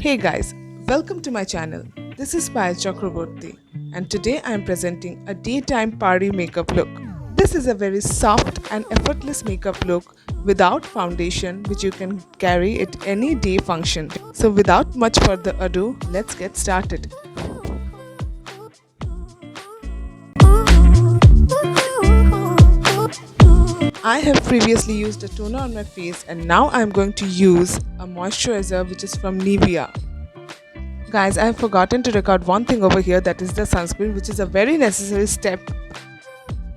Hey guys, welcome to my channel. This is Payal Chakraborty and today I am presenting a daytime party makeup look. This is a very soft and effortless makeup look without foundation which you can carry at any day function. So without much further ado, let's get started. I have previously used a toner on my face and now I am going to use a moisturizer which is from Nivea. Guys, I have forgotten to record one thing over here, that is the sunscreen, which is a very necessary step.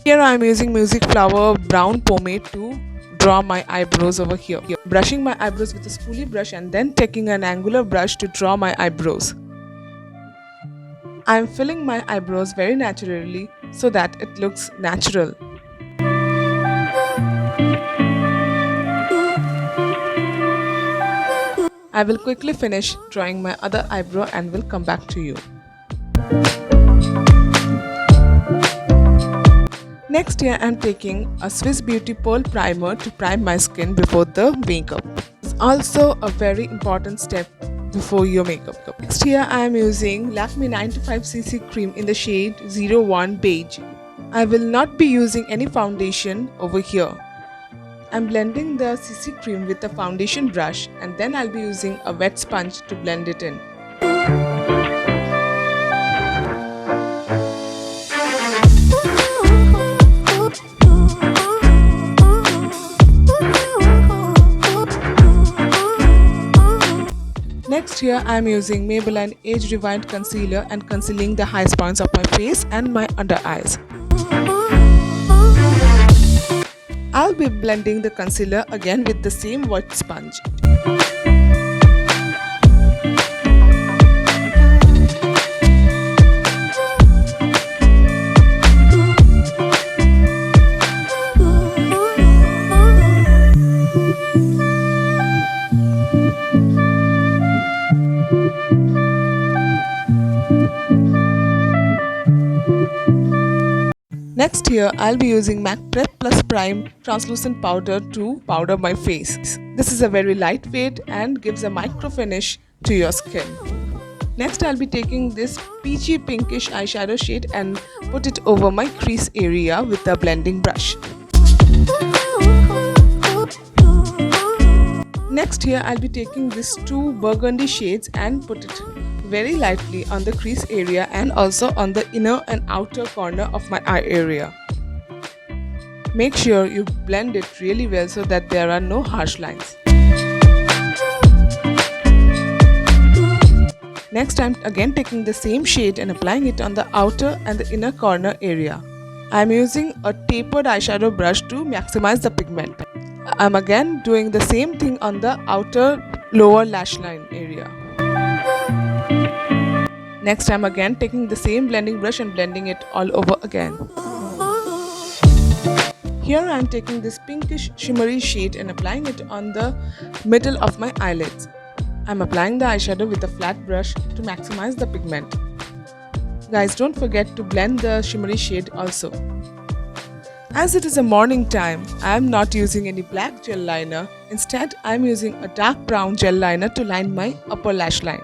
Here I am using Music Flower brown pomade to draw my eyebrows over here. Brushing my eyebrows with a spoolie brush and then taking an angular brush to draw my eyebrows. I am filling my eyebrows very naturally so that it looks natural. I will quickly finish drawing my other eyebrow and will come back to you. Next here I am taking a Swiss Beauty Pearl primer to prime my skin before the makeup. It's also a very important step before your makeup. Next here I am using Lakme 95cc cream in the shade 01 Beige. I will not be using any foundation over here. I'm blending the CC cream with a foundation brush and then I'll be using a wet sponge to blend it in. Next here I am using Maybelline Age Rewind Concealer and concealing the highest points of my face and my under eyes. I'll be blending the concealer again with the same wet sponge. Next here I'll be using MAC Prep Plus Prime translucent powder to powder my face. This is a very lightweight and gives a micro finish to your skin. Next I'll be taking this peachy pinkish eyeshadow shade and put it over my crease area with a blending brush. Next here I'll be taking these two burgundy shades and put it very lightly on the crease area and also on the inner and outer corner of my eye area. Make sure you blend it really well so that there are no harsh lines. Next I'm again taking the same shade and applying it on the outer and the inner corner area. I'm using a tapered eyeshadow brush to maximize the pigment. I'm again doing the same thing on the outer lower lash line area. Next I'm again taking the same blending brush and blending it all over again. Here I'm taking this pinkish shimmery shade and applying it on the middle of my eyelids. I'm applying the eyeshadow with a flat brush to maximize the pigment. Guys, don't forget to blend the shimmery shade also. As it is a morning time, I am not using any black gel liner. Instead, I am using a dark brown gel liner to line my upper lash line.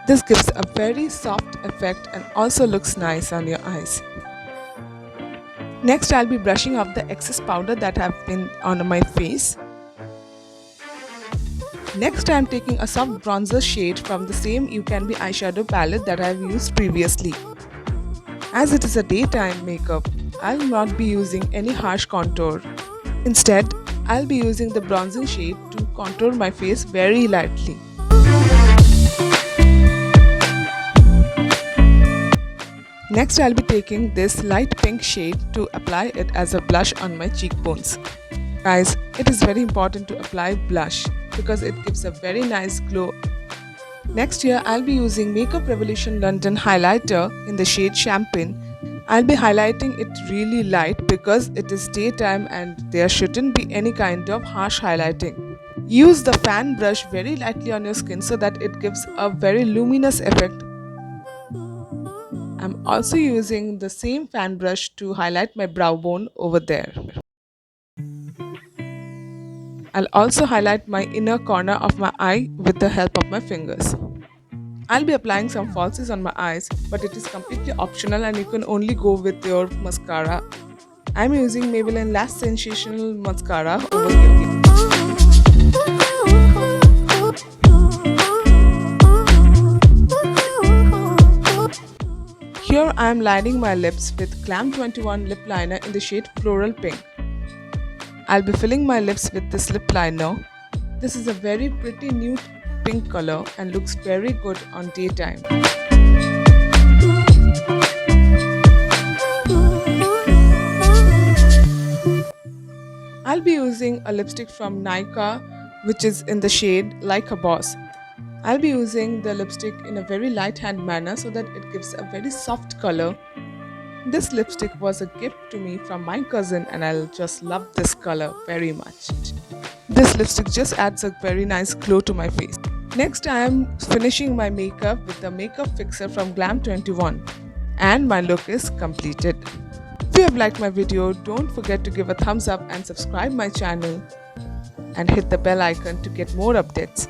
This gives a very soft effect and also looks nice on your eyes. Next, I'll be brushing off the excess powder that have been on my face. Next, I am taking a soft bronzer shade from the same You Can Be eyeshadow palette that I have used previously. As it is a daytime makeup, I'll not be using any harsh contour. Instead, I'll be using the bronzing shade to contour my face very lightly. Next, I'll be taking this light pink shade to apply it as a blush on my cheekbones. Guys, it is very important to apply blush because it gives a very nice glow. Next here, I'll be using Makeup Revolution London highlighter in the shade Champagne. I'll be highlighting it really light because it is daytime and there shouldn't be any kind of harsh highlighting. Use the fan brush very lightly on your skin so that it gives a very luminous effect. I'm also using the same fan brush to highlight my brow bone over there. I'll also highlight my inner corner of my eye with the help of my fingers. I'll be applying some falsies on my eyes, but it is completely optional and you can only go with your mascara. I'm using Maybelline Lash Sensational Mascara over here. Here I am lining my lips with Glam 21 lip liner in the shade Floral Pink. I'll be filling my lips with this lip liner. This is a very pretty nude pink color and looks very good on daytime. I'll be using a lipstick from Nykaa which is in the shade Like a Boss. I'll be using the lipstick in a very light hand manner so that it gives a very soft color. This lipstick was a gift to me from my cousin and I'll just love this color very much. This lipstick just adds a very nice glow to my face. Next I am finishing my makeup with the makeup fixer from Glam 21 and my look is completed. If you have liked my video, don't forget to give a thumbs up and subscribe my channel and hit the bell icon to get more updates.